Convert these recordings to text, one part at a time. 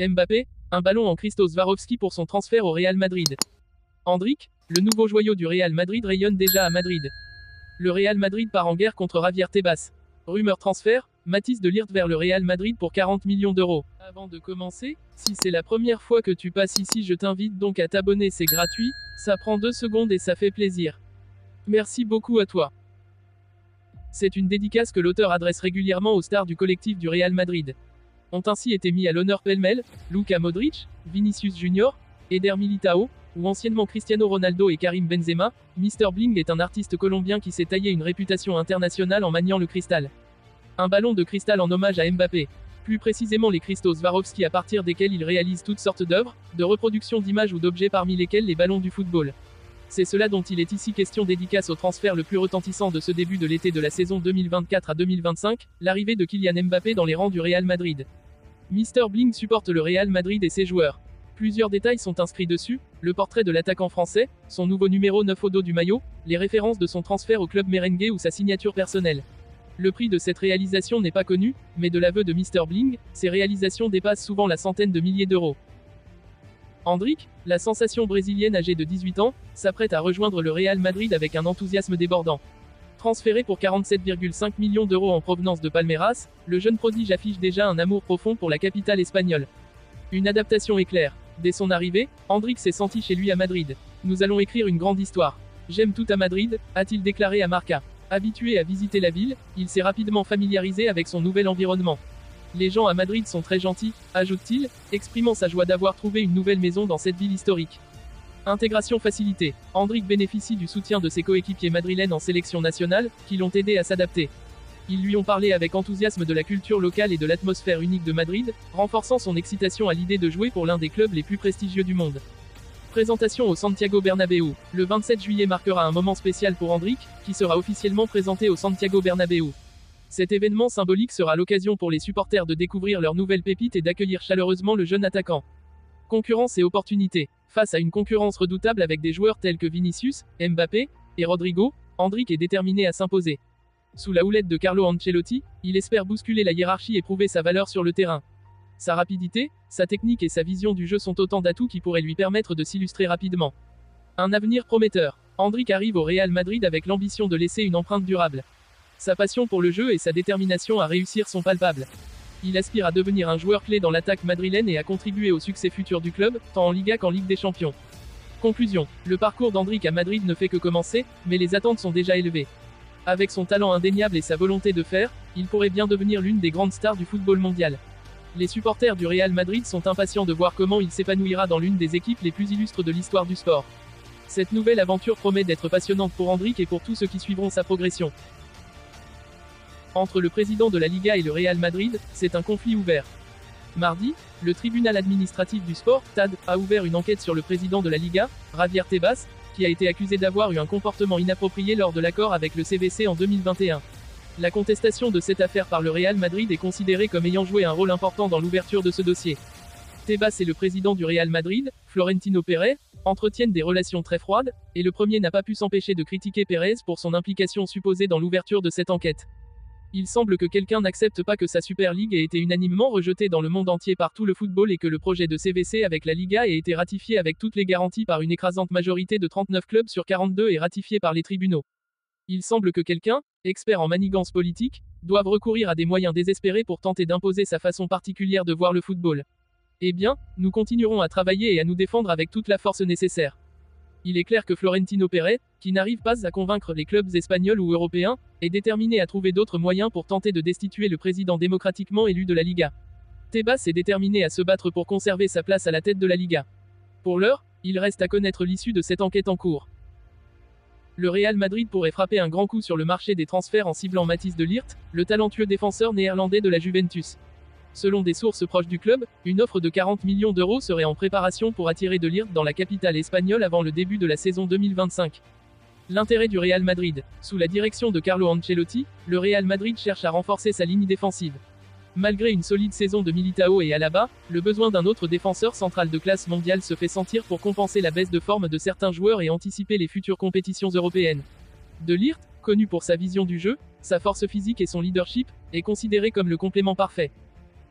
Mbappé, un ballon en Christos Swarovski pour son transfert au Real Madrid. Endrick, le nouveau joyau du Real Madrid rayonne déjà à Madrid. Le Real Madrid part en guerre contre Javier Tebas. Rumeur transfert, Mathys de Ligt vers le Real Madrid pour 40 millions d'euros. Avant de commencer, si c'est la première fois que tu passes ici, je t'invite donc à t'abonner, c'est gratuit, ça prend 2 secondes et ça fait plaisir. Merci beaucoup à toi. C'est une dédicace que l'auteur adresse régulièrement aux stars du collectif du Real Madrid. Ont ainsi été mis à l'honneur pêle-mêle, Luka Modric, Vinicius Junior, Eder Militao, ou anciennement Cristiano Ronaldo et Karim Benzema. Mr Bling est un artiste colombien qui s'est taillé une réputation internationale en maniant le cristal. Un ballon de cristal en hommage à Mbappé. Plus précisément les Christos Swarovski à partir desquels il réalise toutes sortes d'œuvres, de reproductions d'images ou d'objets parmi lesquels les ballons du football. C'est cela dont il est ici question, dédicace au transfert le plus retentissant de ce début de l'été de la saison 2024 à 2025, l'arrivée de Kylian Mbappé dans les rangs du Real Madrid. Mr Bling supporte le Real Madrid et ses joueurs. Plusieurs détails sont inscrits dessus, le portrait de l'attaquant français, son nouveau numéro 9 au dos du maillot, les références de son transfert au club merengue ou sa signature personnelle. Le prix de cette réalisation n'est pas connu, mais de l'aveu de Mr Bling, ces réalisations dépassent souvent la centaine de milliers d'euros. Endrick, la sensation brésilienne âgée de 18 ans, s'apprête à rejoindre le Real Madrid avec un enthousiasme débordant. Transféré pour 47,5 millions d'euros en provenance de Palmeiras, le jeune prodige affiche déjà un amour profond pour la capitale espagnole. Une adaptation est claire. Dès son arrivée, Endrick s'est senti chez lui à Madrid. Nous allons écrire une grande histoire. J'aime tout à Madrid, a-t-il déclaré à Marca. Habitué à visiter la ville, il s'est rapidement familiarisé avec son nouvel environnement. Les gens à Madrid sont très gentils, ajoute-t-il, exprimant sa joie d'avoir trouvé une nouvelle maison dans cette ville historique. Intégration facilitée. Endrick bénéficie du soutien de ses coéquipiers madrilènes en sélection nationale, qui l'ont aidé à s'adapter. Ils lui ont parlé avec enthousiasme de la culture locale et de l'atmosphère unique de Madrid, renforçant son excitation à l'idée de jouer pour l'un des clubs les plus prestigieux du monde. Présentation au Santiago Bernabéu. Le 27 juillet marquera un moment spécial pour Endrick, qui sera officiellement présenté au Santiago Bernabéu. Cet événement symbolique sera l'occasion pour les supporters de découvrir leur nouvelle pépite et d'accueillir chaleureusement le jeune attaquant. Concurrence et opportunité. Face à une concurrence redoutable avec des joueurs tels que Vinicius, Mbappé et Rodrigo, Endrick est déterminé à s'imposer. Sous la houlette de Carlo Ancelotti, il espère bousculer la hiérarchie et prouver sa valeur sur le terrain. Sa rapidité, sa technique et sa vision du jeu sont autant d'atouts qui pourraient lui permettre de s'illustrer rapidement. Un avenir prometteur. Endrick arrive au Real Madrid avec l'ambition de laisser une empreinte durable. Sa passion pour le jeu et sa détermination à réussir sont palpables. Il aspire à devenir un joueur clé dans l'attaque madrilène et à contribuer au succès futur du club, tant en Liga qu'en Ligue des Champions. Conclusion. Le parcours d'Endrick à Madrid ne fait que commencer, mais les attentes sont déjà élevées. Avec son talent indéniable et sa volonté de faire, il pourrait bien devenir l'une des grandes stars du football mondial. Les supporters du Real Madrid sont impatients de voir comment il s'épanouira dans l'une des équipes les plus illustres de l'histoire du sport. Cette nouvelle aventure promet d'être passionnante pour Endrick et pour tous ceux qui suivront sa progression. Entre le président de la Liga et le Real Madrid, c'est un conflit ouvert. Mardi, le tribunal administratif du sport, TAD, a ouvert une enquête sur le président de la Liga, Javier Tebas, qui a été accusé d'avoir eu un comportement inapproprié lors de l'accord avec le CVC en 2021. La contestation de cette affaire par le Real Madrid est considérée comme ayant joué un rôle important dans l'ouverture de ce dossier. Tebas et le président du Real Madrid, Florentino Pérez, entretiennent des relations très froides, et le premier n'a pas pu s'empêcher de critiquer Pérez pour son implication supposée dans l'ouverture de cette enquête. Il semble que quelqu'un n'accepte pas que sa Super League ait été unanimement rejetée dans le monde entier par tout le football et que le projet de CVC avec la Liga ait été ratifié avec toutes les garanties par une écrasante majorité de 39 clubs sur 42 et ratifié par les tribunaux. Il semble que quelqu'un, expert en manigance politique, doive recourir à des moyens désespérés pour tenter d'imposer sa façon particulière de voir le football. Eh bien, nous continuerons à travailler et à nous défendre avec toute la force nécessaire. Il est clair que Florentino Pérez, qui n'arrive pas à convaincre les clubs espagnols ou européens, est déterminé à trouver d'autres moyens pour tenter de destituer le président démocratiquement élu de la Liga. Tebas est déterminé à se battre pour conserver sa place à la tête de la Liga. Pour l'heure, il reste à connaître l'issue de cette enquête en cours. Le Real Madrid pourrait frapper un grand coup sur le marché des transferts en ciblant Mathys de Ligt, le talentueux défenseur néerlandais de la Juventus. Selon des sources proches du club, une offre de 40 millions d'euros serait en préparation pour attirer de Ligt dans la capitale espagnole avant le début de la saison 2025. L'intérêt du Real Madrid. Sous la direction de Carlo Ancelotti, le Real Madrid cherche à renforcer sa ligne défensive. Malgré une solide saison de Militao et Alaba, le besoin d'un autre défenseur central de classe mondiale se fait sentir pour compenser la baisse de forme de certains joueurs et anticiper les futures compétitions européennes. De Ligt, connu pour sa vision du jeu, sa force physique et son leadership, est considéré comme le complément parfait.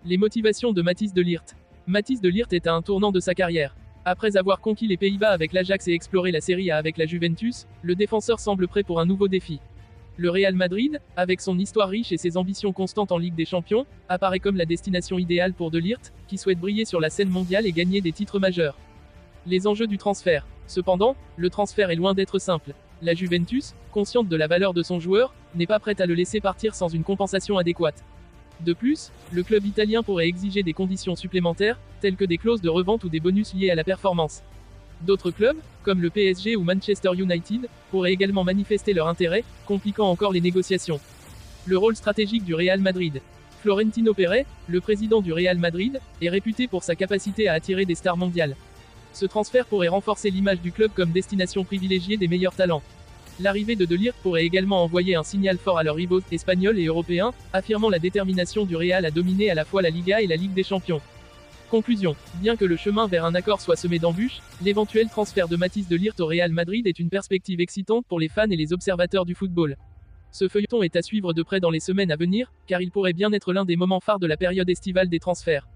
Les motivations de Mathys de Ligt. Matthijs de Ligt est à un tournant de sa carrière. Après avoir conquis les Pays-Bas avec l'Ajax et exploré la Serie A avec la Juventus, le défenseur semble prêt pour un nouveau défi. Le Real Madrid, avec son histoire riche et ses ambitions constantes en Ligue des Champions, apparaît comme la destination idéale pour de Ligt, qui souhaite briller sur la scène mondiale et gagner des titres majeurs. Les enjeux du transfert. Cependant, le transfert est loin d'être simple. La Juventus, consciente de la valeur de son joueur, n'est pas prête à le laisser partir sans une compensation adéquate. De plus, le club italien pourrait exiger des conditions supplémentaires, telles que des clauses de revente ou des bonus liés à la performance. D'autres clubs, comme le PSG ou Manchester United, pourraient également manifester leur intérêt, compliquant encore les négociations. Le rôle stratégique du Real Madrid. Florentino Pérez, le président du Real Madrid, est réputé pour sa capacité à attirer des stars mondiales. Ce transfert pourrait renforcer l'image du club comme destination privilégiée des meilleurs talents. L'arrivée de Ligt pourrait également envoyer un signal fort à leurs rivaux espagnols et européens, affirmant la détermination du Real à dominer à la fois la Liga et la Ligue des Champions. Conclusion. Bien que le chemin vers un accord soit semé d'embûches, l'éventuel transfert de Matthijs de Ligt au Real Madrid est une perspective excitante pour les fans et les observateurs du football. Ce feuilleton est à suivre de près dans les semaines à venir, car il pourrait bien être l'un des moments phares de la période estivale des transferts.